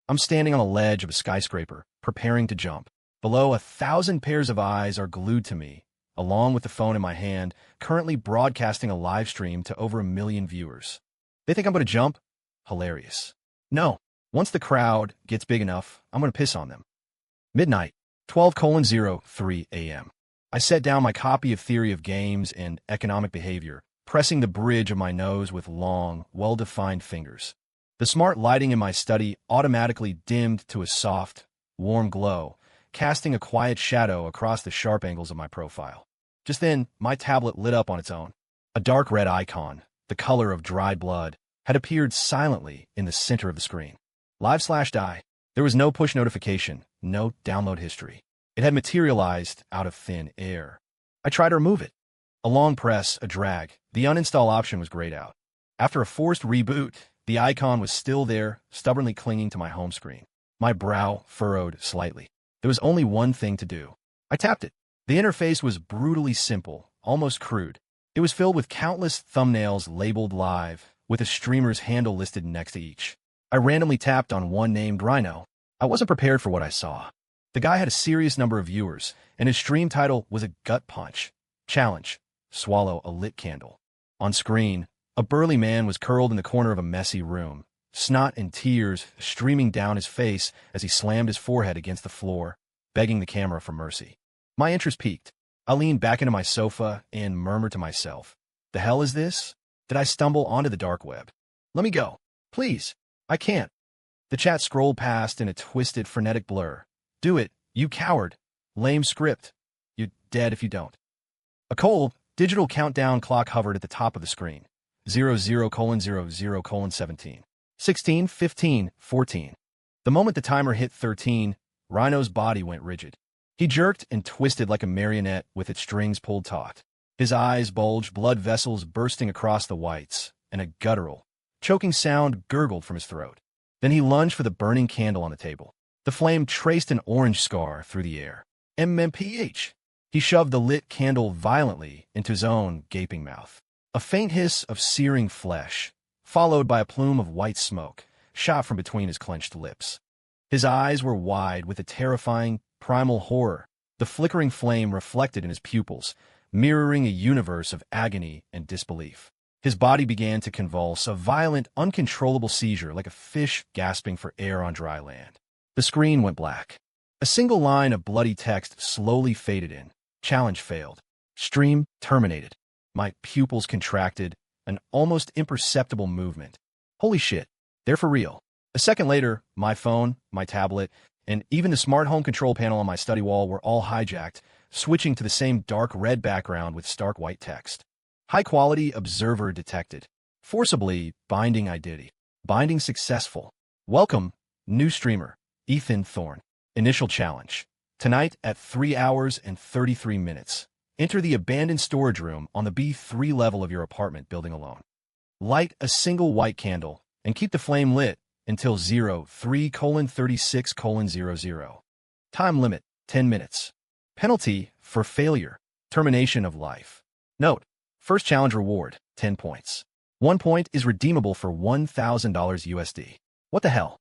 I'm standing on a ledge of a skyscraper, preparing to jump. Below, 1,000 pairs of eyes are glued to me, along with the phone in my hand, currently broadcasting a live stream to over 1 million viewers. They think I'm going to jump? Hilarious. No. Once the crowd gets big enough, I'm going to piss on them. Midnight, 12:03 a.m. I set down my copy of Theory of Games and Economic Behavior, pressing the bridge of my nose with long, well-defined fingers. The smart lighting in my study automatically dimmed to a soft, warm glow, casting a quiet shadow across the sharp angles of my profile. Just then, my tablet lit up on its own. A dark red icon, the color of dried blood, had appeared silently in the center of the screen. Live/die. There was no push notification, no download history. It had materialized out of thin air. I tried to remove it. A long press, a drag. The uninstall option was grayed out. After a forced reboot, the icon was still there, stubbornly clinging to my home screen. My brow furrowed slightly. There was only one thing to do. I tapped it. The interface was brutally simple, almost crude. It was filled with countless thumbnails labeled live, with a streamer's handle listed next to each. I randomly tapped on one named Rhino. I wasn't prepared for what I saw. The guy had a serious number of viewers, and his stream title was a gut punch. Challenge: swallow a lit candle. On screen, a burly man was curled in the corner of a messy room, snot and tears streaming down his face as he slammed his forehead against the floor, begging the camera for mercy. My interest peaked. I leaned back into my sofa and murmured to myself, "The hell is this? Did I stumble onto the dark web? Let me go. Please. I can't." The chat scrolled past in a twisted, frenetic blur. "Do it, you coward. Lame script. You're dead if you don't." A cold, digital countdown clock hovered at the top of the screen. 00:00:17. 16, 15, 14. The moment the timer hit 13, Rhino's body went rigid. He jerked and twisted like a marionette with its strings pulled taut. His eyes bulged, blood vessels bursting across the whites, and a guttural, choking sound gurgled from his throat. Then he lunged for the burning candle on the table. The flame traced an orange scar through the air. MMPH. He shoved the lit candle violently into his own gaping mouth. A faint hiss of searing flesh, followed by a plume of white smoke, shot from between his clenched lips. His eyes were wide with a terrifying, primal horror, the flickering flame reflected in his pupils, mirroring a universe of agony and disbelief. His body began to convulse, a violent, uncontrollable seizure like a fish gasping for air on dry land. The screen went black. A single line of bloody text slowly faded in. Challenge failed. Stream terminated. My pupils contracted, an almost imperceptible movement. Holy shit, they're for real. A second later, my phone, my tablet, and even the smart home control panel on my study wall were all hijacked, switching to the same dark red background with stark white text. High-quality observer detected. Forcibly binding identity. Binding successful. Welcome, new streamer, Ethan Thorne. Initial challenge. Tonight at 3 hours and 33 minutes. Enter the abandoned storage room on the B3 level of your apartment building alone. Light a single white candle and keep the flame lit until 03:36:00. Time limit, 10 minutes. Penalty for failure, termination of life. Note, first challenge reward, 10 points. 1 point is redeemable for $1,000 USD. What the hell?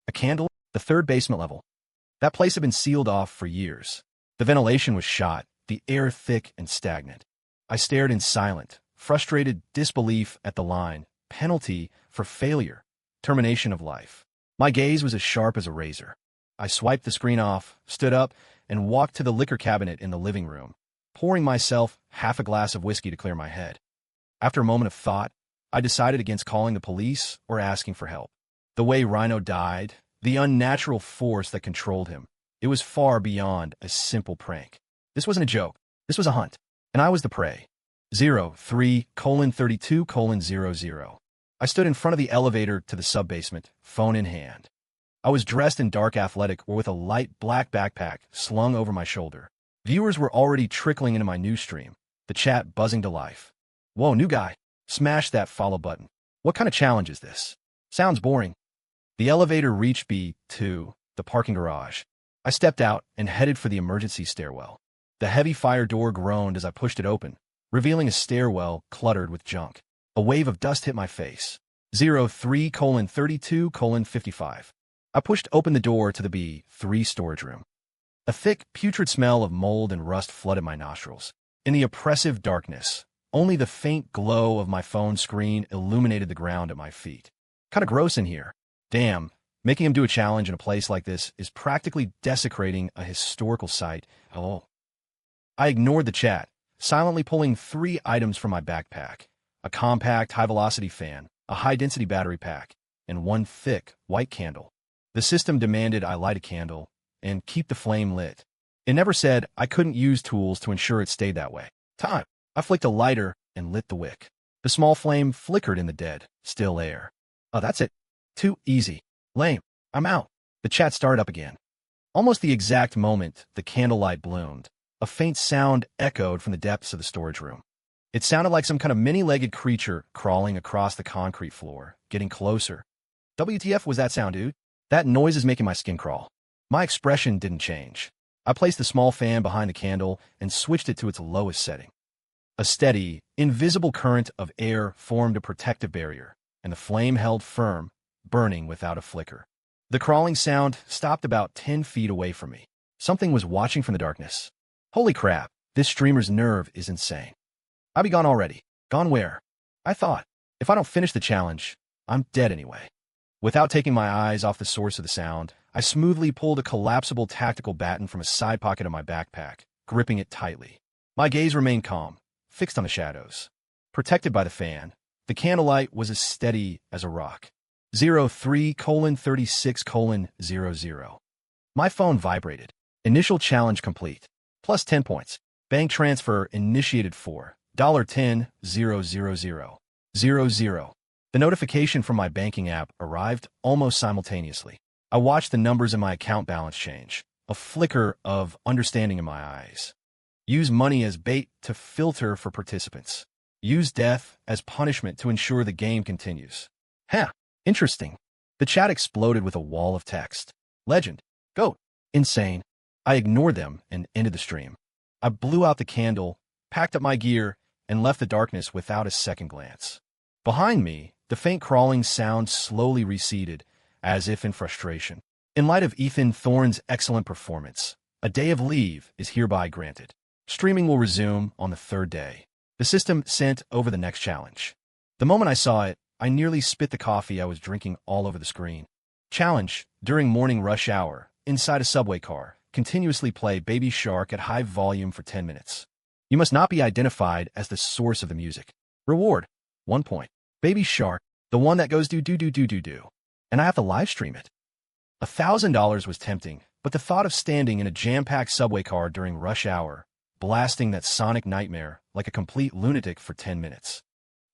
A candle? The third basement level. That place had been sealed off for years. The ventilation was shot, the air thick and stagnant. I stared in silent, frustrated disbelief at the line, penalty for failure, termination of life. My gaze was as sharp as a razor. I swiped the screen off, stood up, and walked to the liquor cabinet in the living room, pouring myself half a glass of whiskey to clear my head. After a moment of thought, I decided against calling the police or asking for help. The way Rhino died, the unnatural force that controlled him, it was far beyond a simple prank. This wasn't a joke. This was a hunt, and I was the prey. 03:32:00. I stood in front of the elevator to the sub-basement, phone in hand. I was dressed in dark athletic or with a light black backpack slung over my shoulder. Viewers were already trickling into my news stream, the chat buzzing to life. Whoa, new guy. Smash that follow button. What kind of challenge is this? Sounds boring. The elevator reached B2, the parking garage. I stepped out and headed for the emergency stairwell. The heavy fire door groaned as I pushed it open, revealing a stairwell cluttered with junk. A wave of dust hit my face. 03:32:55. I pushed open the door to the B3 storage room. A thick, putrid smell of mold and rust flooded my nostrils. In the oppressive darkness, only the faint glow of my phone screen illuminated the ground at my feet. Kinda gross in here. Damn, making him do a challenge in a place like this is practically desecrating a historical site. Oh. I ignored the chat, silently pulling 3 items from my backpack: a compact high-velocity fan, a high-density battery pack, and 1 thick, white candle. The system demanded I light a candle and keep the flame lit. It never said I couldn't use tools to ensure it stayed that way. Time. I flicked a lighter and lit the wick. The small flame flickered in the dead, still air. Oh, that's it. Too easy. Lame. I'm out. The chat started up again. Almost the exact moment the candlelight bloomed, a faint sound echoed from the depths of the storage room. It sounded like some kind of many-legged creature crawling across the concrete floor, getting closer. WTF was that sound, dude? That noise is making my skin crawl. My expression didn't change. I placed the small fan behind the candle and switched it to its lowest setting. A steady, invisible current of air formed a protective barrier, and the flame held firm, burning without a flicker. The crawling sound stopped about 10 feet away from me. Something was watching from the darkness. Holy crap, this streamer's nerve is insane. I'll be gone already. Gone where? I thought, if I don't finish the challenge, I'm dead anyway. Without taking my eyes off the source of the sound, I smoothly pulled a collapsible tactical baton from a side pocket of my backpack, gripping it tightly. My gaze remained calm, fixed on the shadows. Protected by the fan, the candlelight was as steady as a rock. 03:36:00. My phone vibrated. Initial challenge complete. Plus 10 points. Bank transfer initiated for $10,000,00. The notification from my banking app arrived almost simultaneously. I watched the numbers in my account balance change, a flicker of understanding in my eyes. Use money as bait to filter for participants. Use death as punishment to ensure the game continues. Huh, interesting. The chat exploded with a wall of text. Legend. Goat. Insane. I ignored them and ended the stream. I blew out the candle, packed up my gear, and left the darkness without a second glance. Behind me, the faint crawling sound slowly receded, as if in frustration. In light of Ethan Thorne's excellent performance, a day of leave is hereby granted. Streaming will resume on the 3rd day. The system sent over the next challenge. The moment I saw it, I nearly spit the coffee I was drinking all over the screen. Challenge: during morning rush hour, inside a subway car, continuously play Baby Shark at high volume for 10 minutes. You must not be identified as the source of the music. Reward: 1 point. Baby Shark, the one that goes do. And I have to live stream it. $1,000 was tempting, but the thought of standing in a jam-packed subway car during rush hour, blasting that sonic nightmare like a complete lunatic for 10 minutes.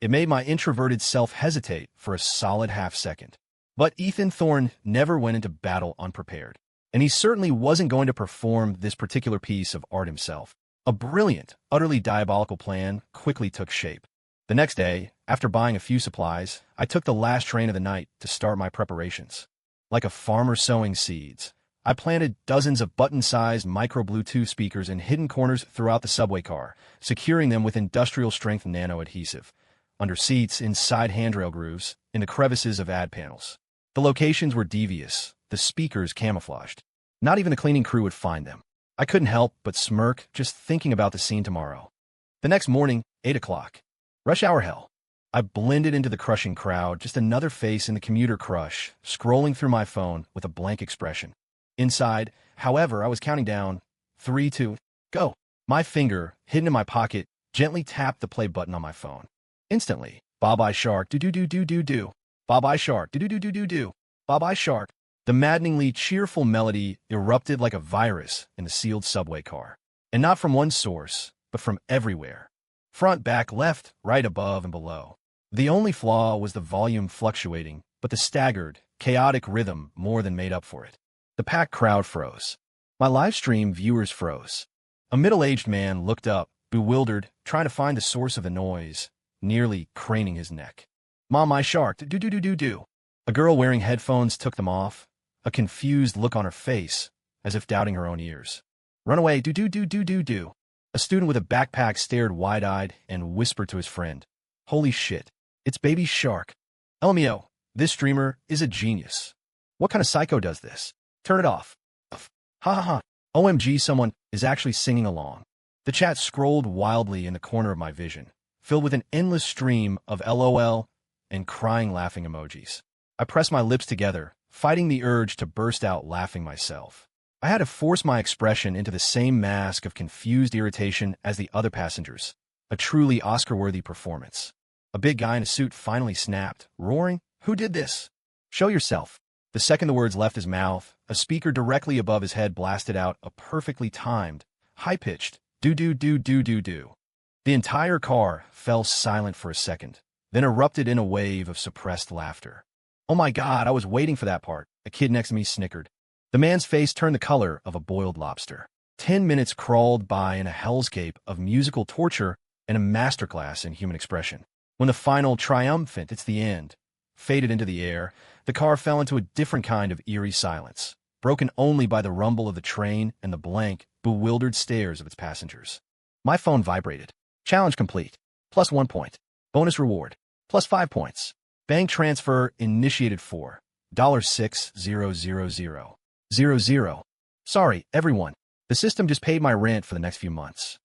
It made my introverted self hesitate for a solid half-second. But Ethan Thorne never went into battle unprepared, and he certainly wasn't going to perform this particular piece of art himself. A brilliant, utterly diabolical plan quickly took shape. The next day, after buying a few supplies, I took the last train of the night to start my preparations. Like a farmer sowing seeds, I planted dozens of button-sized micro-Bluetooth speakers in hidden corners throughout the subway car, securing them with industrial-strength nano-adhesive, under seats, inside handrail grooves, in the crevices of ad panels. The locations were devious, the speakers camouflaged. Not even the cleaning crew would find them. I couldn't help but smirk just thinking about the scene tomorrow. The next morning, 8 o'clock. Rush hour hell. I blended into the crushing crowd, just another face in the commuter crush, scrolling through my phone with a blank expression. Inside, however, I was counting down. 3, 2, go. My finger, hidden in my pocket, gently tapped the play button on my phone. Instantly, Bye-bye Shark, do. Bye-bye Shark, do. Bye-bye Shark. The maddeningly cheerful melody erupted like a virus in the sealed subway car. And not from one source, but from everywhere. Front, back, left, right, above, and below. The only flaw was the volume fluctuating, but the staggered, chaotic rhythm more than made up for it. The packed crowd froze. My livestream viewers froze. A middle-aged man looked up, bewildered, trying to find the source of the noise, nearly craning his neck. Mom, my shark, do. A girl wearing headphones took them off, a confused look on her face, as if doubting her own ears. Run away, do. A student with a backpack stared wide-eyed and whispered to his friend, Holy shit, it's Baby Shark. LMAO, this streamer is a genius. What kind of psycho does this? Turn it off. Uff. Ha ha ha. OMG, someone is actually singing along. The chat scrolled wildly in the corner of my vision, filled with an endless stream of LOL and crying laughing emojis. I pressed my lips together, fighting the urge to burst out laughing myself. I had to force my expression into the same mask of confused irritation as the other passengers. A truly Oscar-worthy performance. A big guy in a suit finally snapped, roaring, "Who did this? Show yourself." The second the words left his mouth, a speaker directly above his head blasted out a perfectly timed, high-pitched, do-do-do-do-do-do. The entire car fell silent for a second, then erupted in a wave of suppressed laughter. "Oh my God, I was waiting for that part," a kid next to me snickered. The man's face turned the color of a boiled lobster. 10 minutes crawled by in a hellscape of musical torture and a masterclass in human expression. When the final triumphant, "It's the end," faded into the air, the car fell into a different kind of eerie silence, broken only by the rumble of the train and the blank, bewildered stares of its passengers. My phone vibrated. Challenge complete. +1 point. Bonus reward. +5 points. Bank transfer initiated for $6,000,000. Sorry, everyone. The system just paid my rent for the next few months.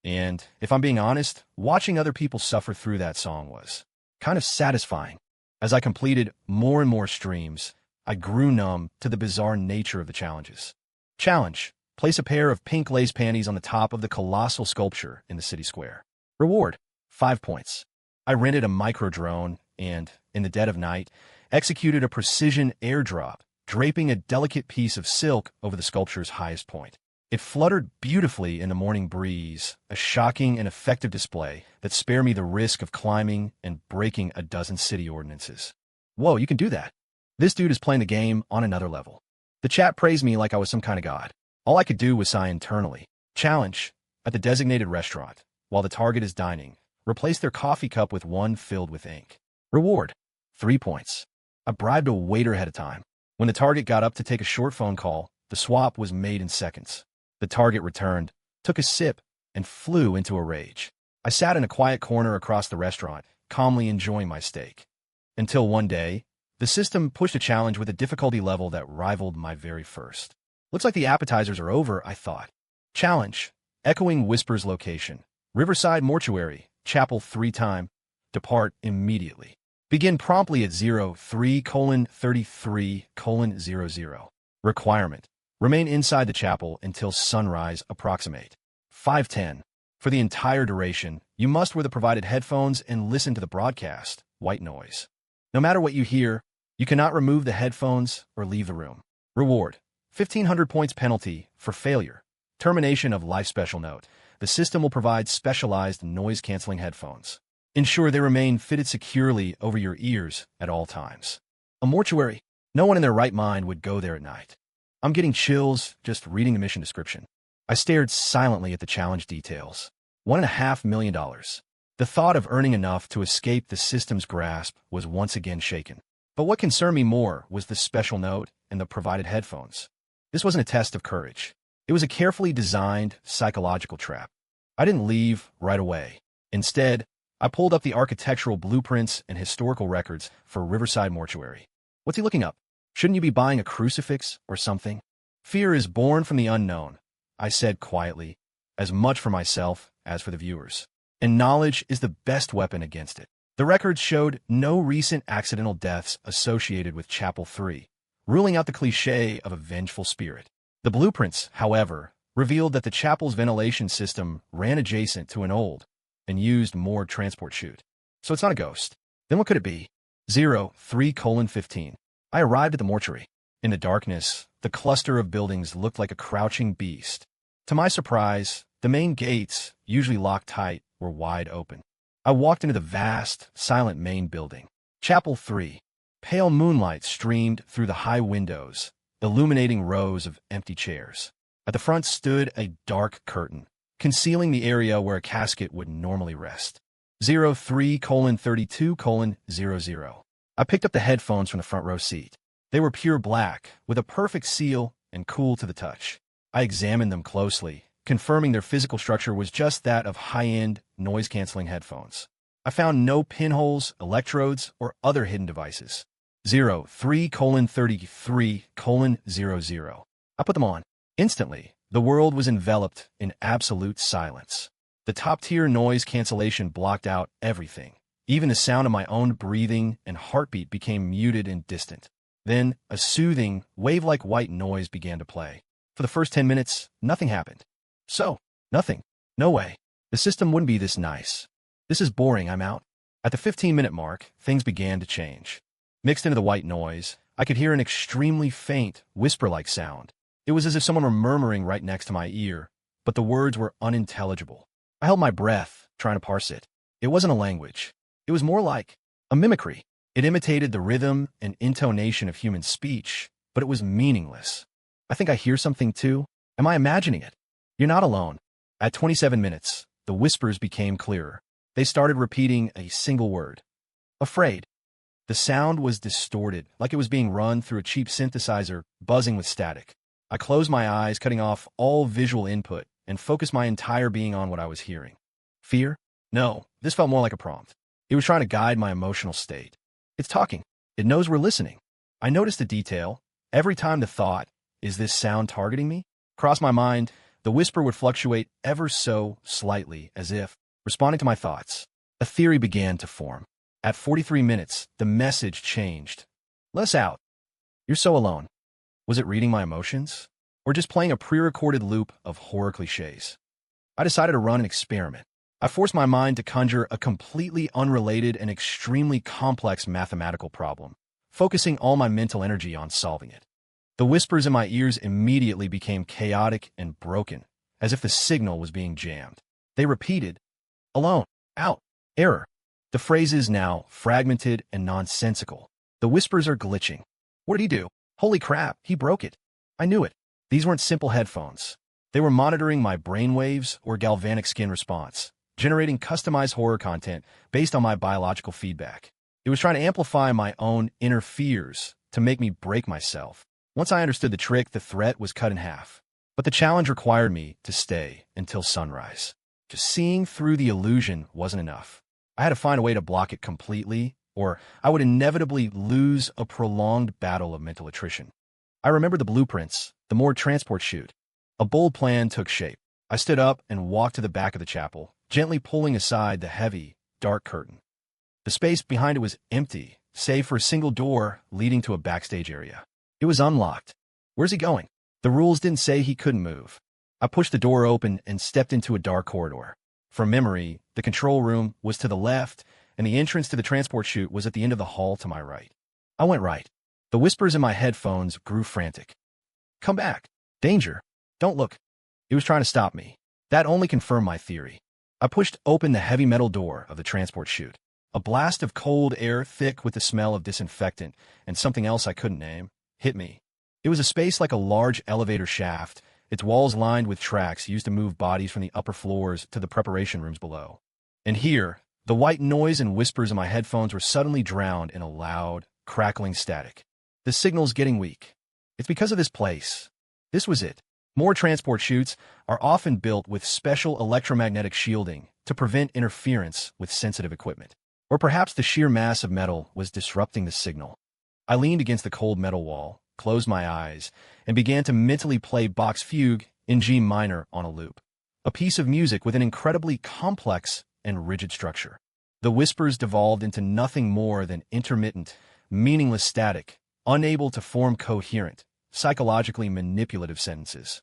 And if I'm being honest, watching other people suffer through that song was kind of satisfying. As I completed more and more streams, I grew numb to the bizarre nature of the challenges. Challenge: place a pair of pink lace panties on the top of the colossal sculpture in the city square. Reward: 5 points. I rented a micro-drone and, in the dead of night, executed a precision airdrop, draping a delicate piece of silk over the sculpture's highest point. It fluttered beautifully in the morning breeze, a shocking and effective display that spared me the risk of climbing and breaking a dozen city ordinances. Whoa, you can do that. This dude is playing the game on another level. The chat praised me like I was some kind of god. All I could do was sigh internally. Challenge: at the designated restaurant, while the target is dining, replace their coffee cup with one filled with ink. Reward: 3 points. I bribed a waiter ahead of time. When the target got up to take a short phone call, the swap was made in seconds. The target returned, took a sip, and flew into a rage. I sat in a quiet corner across the restaurant, calmly enjoying my steak. Until one day, the system pushed a challenge with a difficulty level that rivaled my very first. Looks like the appetizers are over, I thought. Challenge: echoing whispers location. Riverside Mortuary, Chapel 3 time. Depart immediately. Begin promptly at 03:33:00. Requirement: remain inside the chapel until sunrise approximate. 5:10. For the entire duration, you must wear the provided headphones and listen to the broadcast, white noise. No matter what you hear, you cannot remove the headphones or leave the room. Reward: 1,500 points penalty for failure. Termination of life. Special note: the system will provide specialized noise-canceling headphones. Ensure they remain fitted securely over your ears at all times. A mortuary. No one in their right mind would go there at night. I'm getting chills just reading the mission description. I stared silently at the challenge details. $1.5 million. The thought of earning enough to escape the system's grasp was once again shaken. But what concerned me more was the special note and the provided headphones. This wasn't a test of courage. It was a carefully designed psychological trap. I didn't leave right away. Instead, I pulled up the architectural blueprints and historical records for Riverside Mortuary. What's he looking up? Shouldn't you be buying a crucifix or something? Fear is born from the unknown, I said quietly, as much for myself as for the viewers. And knowledge is the best weapon against it. The records showed no recent accidental deaths associated with Chapel 3, ruling out the cliché of a vengeful spirit. The blueprints, however, revealed that the chapel's ventilation system ran adjacent to an old and used moored transport chute. So it's not a ghost. Then what could it be? 03:15. I arrived at the mortuary. In the darkness, the cluster of buildings looked like a crouching beast. To my surprise, the main gates, usually locked tight, were wide open. I walked into the vast, silent main building. Chapel 3. Pale moonlight streamed through the high windows, illuminating rows of empty chairs. At the front stood a dark curtain, concealing the area where a casket would normally rest. 03:32:00. I picked up the headphones from the front row seat. They were pure black, with a perfect seal and cool to the touch. I examined them closely, confirming their physical structure was just that of high-end, noise-canceling headphones. I found no pinholes, electrodes, or other hidden devices. 03:33:00. I put them on. Instantly, the world was enveloped in absolute silence. The top-tier noise cancellation blocked out everything. Even the sound of my own breathing and heartbeat became muted and distant. Then, a soothing, wave-like white noise began to play. For the first 10 minutes, nothing happened. Nothing. No way. The system wouldn't be this nice. This is boring, I'm out. At the 15-minute mark, things began to change. Mixed into the white noise, I could hear an extremely faint, whisper-like sound. It was as if someone were murmuring right next to my ear, but the words were unintelligible. I held my breath, trying to parse it. It wasn't a language. It was more like a mimicry. It imitated the rhythm and intonation of human speech, but it was meaningless. I think I hear something too. Am I imagining it? You're not alone. At 27 minutes, the whispers became clearer. They started repeating a single word. Afraid. The sound was distorted, like it was being run through a cheap synthesizer, buzzing with static. I closed my eyes, cutting off all visual input, and focused my entire being on what I was hearing. Fear? No, this felt more like a prompt. It was trying to guide my emotional state. It's talking. It knows we're listening. I noticed a detail. Every time the thought, "Is this sound targeting me?" crossed my mind, the whisper would fluctuate ever so slightly, as if responding to my thoughts. A theory began to form. At 43 minutes, the message changed. Less out. You're so alone. Was it reading my emotions? Or just playing a pre-recorded loop of horror cliches? I decided to run an experiment. I forced my mind to conjure a completely unrelated and extremely complex mathematical problem, focusing all my mental energy on solving it. The whispers in my ears immediately became chaotic and broken, as if the signal was being jammed. They repeated, alone, out, error. The phrases now fragmented and nonsensical. The whispers are glitching. What did he do? Holy crap, he broke it. I knew it. These weren't simple headphones. They were monitoring my brainwaves or galvanic skin response, generating customized horror content based on my biological feedback. It was trying to amplify my own inner fears to make me break myself. Once I understood the trick, the threat was cut in half. But the challenge required me to stay until sunrise. Just seeing through the illusion wasn't enough. I had to find a way to block it completely, or I would inevitably lose a prolonged battle of mental attrition. I remembered the blueprints, the moored transport chute. A bold plan took shape. I stood up and walked to the back of the chapel, gently pulling aside the heavy, dark curtain. The space behind it was empty, save for a single door leading to a backstage area. It was unlocked. Where's he going? The rules didn't say he couldn't move. I pushed the door open and stepped into a dark corridor. From memory, the control room was to the left, and the entrance to the transport chute was at the end of the hall to my right. I went right. The whispers in my headphones grew frantic. Come back. Danger. Don't look. It was trying to stop me. That only confirmed my theory. I pushed open the heavy metal door of the transport chute. A blast of cold air, thick with the smell of disinfectant and something else I couldn't name, hit me. It was a space like a large elevator shaft, its walls lined with tracks used to move bodies from the upper floors to the preparation rooms below. And here, the white noise and whispers in my headphones were suddenly drowned in a loud, crackling static. The signal's getting weak. It's because of this place. This was it. More transport chutes are often built with special electromagnetic shielding to prevent interference with sensitive equipment. Or perhaps the sheer mass of metal was disrupting the signal. I leaned against the cold metal wall, closed my eyes, and began to mentally play Bach's Fugue in G minor on a loop. A piece of music with an incredibly complex and rigid structure. The whispers devolved into nothing more than intermittent, meaningless static, unable to form coherent, psychologically manipulative sentences.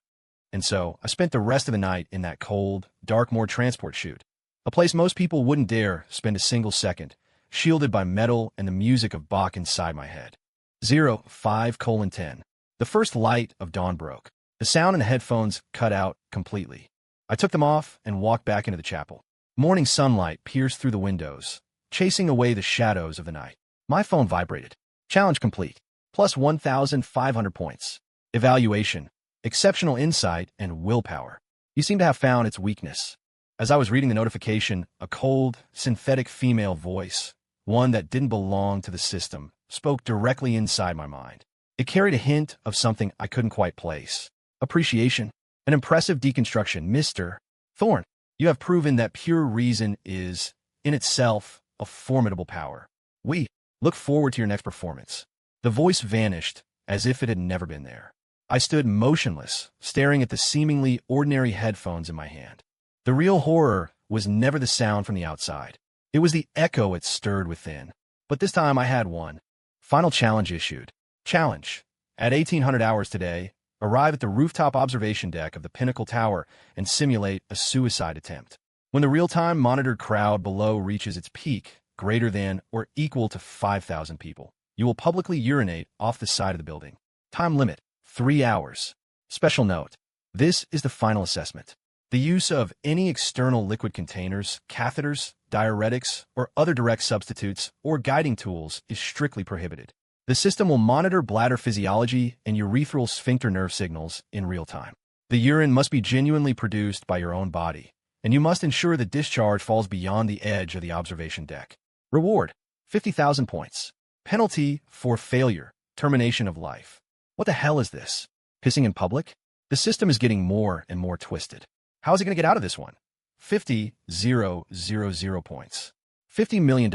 And so, I spent the rest of the night in that cold, dark moored transport chute, a place most people wouldn't dare spend a single second, shielded by metal and the music of Bach inside my head. 05:10. The first light of dawn broke. The sound in the headphones cut out completely. I took them off and walked back into the chapel. Morning sunlight pierced through the windows, chasing away the shadows of the night. My phone vibrated. Challenge complete. Plus 1,500 points. Evaluation. Exceptional insight and willpower. You seem to have found its weakness. As I was reading the notification, a cold, synthetic female voice, one that didn't belong to the system, spoke directly inside my mind. It carried a hint of something I couldn't quite place. Appreciation. An impressive deconstruction, Mr. Thorne. You have proven that pure reason is, in itself, a formidable power. We Look forward to your next performance. The voice vanished as if it had never been there. I stood motionless, staring at the seemingly ordinary headphones in my hand. The real horror was never the sound from the outside. It was the echo it stirred within. But this time I had one. Final challenge issued. Challenge. At 1800 hours today, arrive at the rooftop observation deck of the Pinnacle Tower and simulate a suicide attempt. When the real-time monitored crowd below reaches its peak, greater than or equal to 5,000 people, you will publicly urinate off the side of the building. Time limit, 3 hours. Special note, this is the final assessment. The use of any external liquid containers, catheters, diuretics, or other direct substitutes or guiding tools is strictly prohibited. The system will monitor bladder physiology and urethral sphincter nerve signals in real time. The urine must be genuinely produced by your own body, and you must ensure the discharge falls beyond the edge of the observation deck. Reward, 50,000 points. Penalty for failure, termination of life. What the hell is this? Pissing in public? The system is getting more and more twisted. How is it going to get out of this one? 50,000 points. $50 million.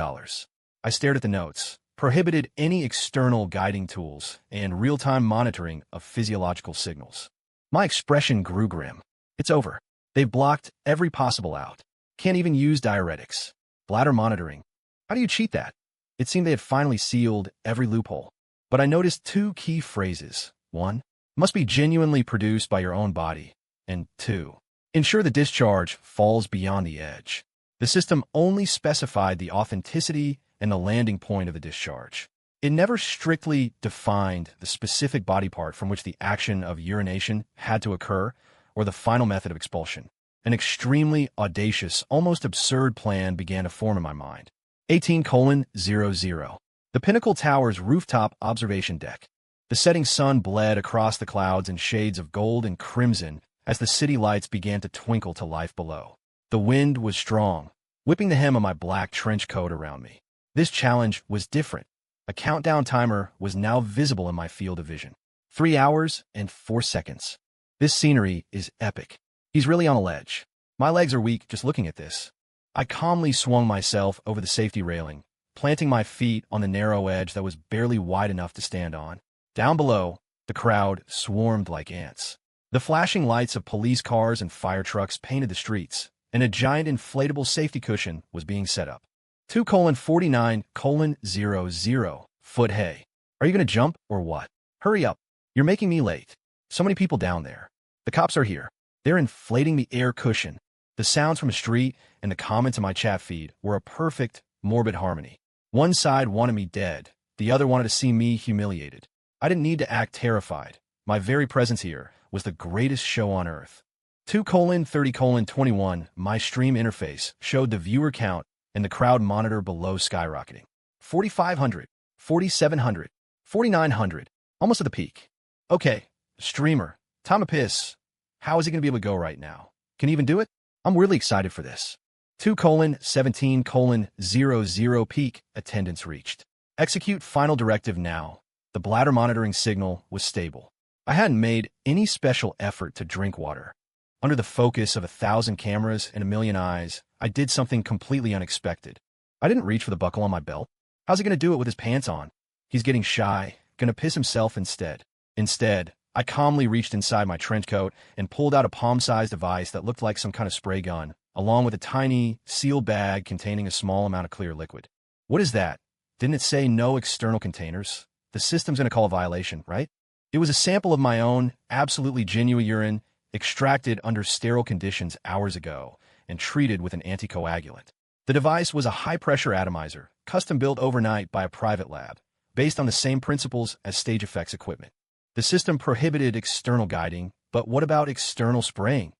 I stared at the notes. Prohibited any external guiding tools and real-time monitoring of physiological signals. My expression grew grim. It's over. They've blocked every possible out. Can't even use diuretics. Bladder monitoring. How do you cheat that? It seemed they had finally sealed every loophole. But I noticed two key phrases. 1. Must be genuinely produced by your own body. And 2. Ensure the discharge falls beyond the edge. The system only specified the authenticity and the landing point of the discharge. It never strictly defined the specific body part from which the action of urination had to occur or the final method of expulsion. An extremely audacious, almost absurd plan began to form in my mind. 18:00. The Pinnacle Tower's rooftop observation deck. The setting sun bled across the clouds in shades of gold and crimson as the city lights began to twinkle to life below. The wind was strong, whipping the hem of my black trench coat around me. This challenge was different. A countdown timer was now visible in my field of vision. 3 hours and 4 seconds. This scenery is epic. He's really on a ledge. My legs are weak just looking at this. I calmly swung myself over the safety railing, planting my feet on the narrow edge that was barely wide enough to stand on. Down below, the crowd swarmed like ants. The flashing lights of police cars and fire trucks painted the streets, and a giant inflatable safety cushion was being set up. 2:49:00. Foot hay. Are you going to jump or what? Hurry up. You're making me late. So many people down there. The cops are here. They're inflating the air cushion. The sounds from the street and the comments in my chat feed were a perfect, morbid harmony. One side wanted me dead. The other wanted to see me humiliated. I didn't need to act terrified. My very presence here was the greatest show on earth. 2:30:21. My stream interface showed the viewer count and the crowd monitor below skyrocketing. 4,500, 4,700, 4,900, almost at the peak. Okay, streamer, time to piss. How is he going to be able to go right now? Can he even do it? I'm really excited for this. 2:17:00. Peak attendance reached. Execute final directive now. The bladder monitoring signal was stable. I hadn't made any special effort to drink water. Under the focus of 1,000 cameras and 1,000,000 eyes, I did something completely unexpected. I didn't reach for the buckle on my belt. How's he going to do it with his pants on? He's getting shy, going to piss himself instead. Instead, I calmly reached inside my trench coat and pulled out a palm-sized device that looked like some kind of spray gun, along with a tiny, sealed bag containing a small amount of clear liquid. What is that? Didn't it say no external containers? The system's going to call a violation, right? It was a sample of my own, absolutely genuine urine, extracted under sterile conditions hours ago and treated with an anticoagulant. The device was a high-pressure atomizer, custom-built overnight by a private lab, based on the same principles as stage effects equipment. The system prohibited external guiding, but what about external spraying?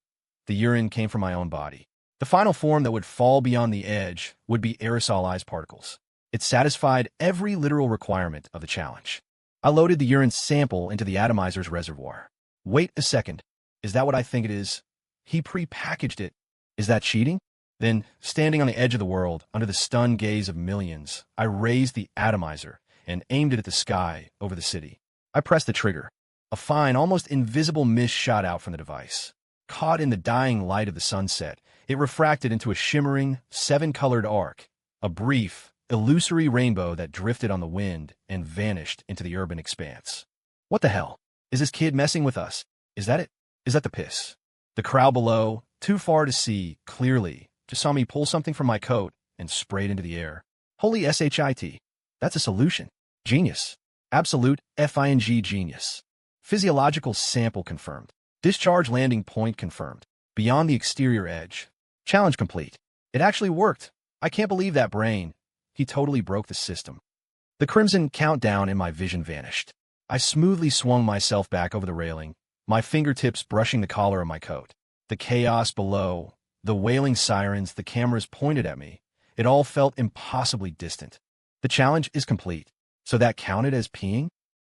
The urine came from my own body. The final form that would fall beyond the edge would be aerosolized particles. It satisfied every literal requirement of the challenge. I loaded the urine sample into the atomizer's reservoir. Wait a second. Is that what I think it is? He pre-packaged it. Is that cheating? Then, standing on the edge of the world, under the stunned gaze of millions, I raised the atomizer and aimed it at the sky over the city. I pressed the trigger. A fine, almost invisible mist shot out from the device. Caught in the dying light of the sunset, it refracted into a shimmering, 7-colored arc. A brief, illusory rainbow that drifted on the wind and vanished into the urban expanse. What the hell? Is this kid messing with us? Is that it? Is that the piss? The crowd below, too far to see clearly, just saw me pull something from my coat and sprayed into the air. Holy shit. That's a solution. Genius. Absolute FING genius. Physiological sample confirmed. Discharge landing point confirmed. Beyond the exterior edge. Challenge complete. It actually worked. I can't believe that brain. He totally broke the system. The crimson countdown in my vision vanished. I smoothly swung myself back over the railing, my fingertips brushing the collar of my coat. The chaos below, the wailing sirens, the cameras pointed at me. It all felt impossibly distant. The challenge is complete. So that counted as peeing?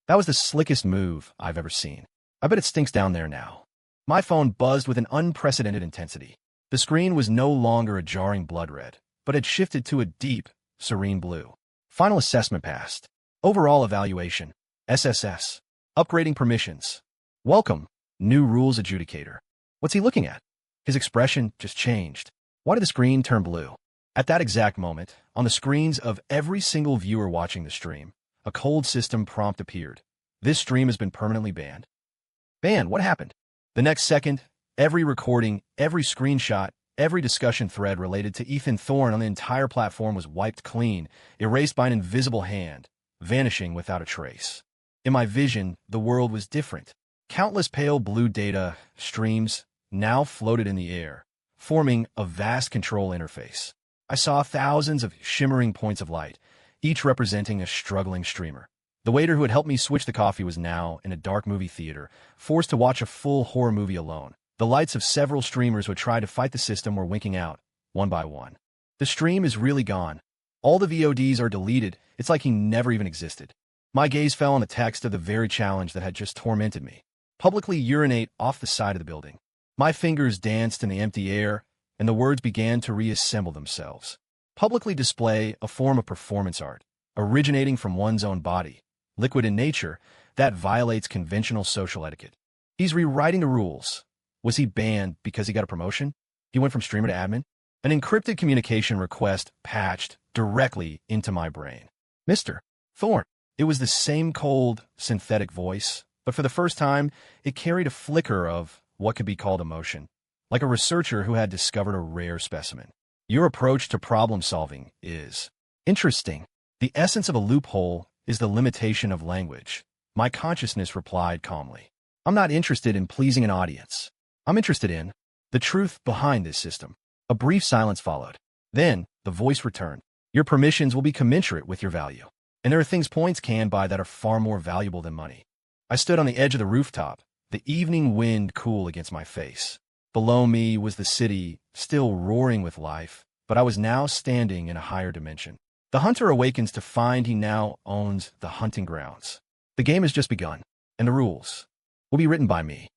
That was the slickest move I've ever seen. I bet it stinks down there now. My phone buzzed with an unprecedented intensity. The screen was no longer a jarring blood red, but had shifted to a deep, serene blue. Final assessment passed. Overall evaluation. SSS. Upgrading permissions. Welcome, new rules adjudicator. What's he looking at? His expression just changed. Why did the screen turn blue? At that exact moment, on the screens of every single viewer watching the stream, a cold system prompt appeared. This stream has been permanently banned. Banned? What happened? The next second, every recording, every screenshot, every discussion thread related to Ethan Thorne on the entire platform was wiped clean, erased by an invisible hand, vanishing without a trace. In my vision, the world was different. Countless pale blue data streams now floated in the air, forming a vast control interface. I saw thousands of shimmering points of light, each representing a struggling streamer. The waiter who had helped me switch the coffee was now in a dark movie theater, forced to watch a full horror movie alone. The lights of several streamers who had tried to fight the system were winking out, one by one. The stream is really gone. All the VODs are deleted. It's like he never even existed. My gaze fell on the text of the very challenge that had just tormented me. Publicly urinate off the side of the building. My fingers danced in the empty air, and the words began to reassemble themselves. Publicly display a form of performance art, originating from one's own body, liquid in nature, that violates conventional social etiquette. He's rewriting the rules. Was he banned because he got a promotion? He went from streamer to admin? An encrypted communication request patched directly into my brain. Mr. Thorne. It was the same cold, synthetic voice, but for the first time, it carried a flicker of what could be called emotion, like a researcher who had discovered a rare specimen. Your approach to problem-solving is interesting. The essence of a loophole is the limitation of language. My consciousness replied calmly. I'm not interested in pleasing an audience. I'm interested in the truth behind this system. A brief silence followed. Then, the voice returned. Your permissions will be commensurate with your value. And there are things points can buy that are far more valuable than money. I stood on the edge of the rooftop, the evening wind cool against my face. Below me was the city, still roaring with life, but I was now standing in a higher dimension. The hunter awakens to find he now owns the hunting grounds. The game has just begun, and the rules will be written by me.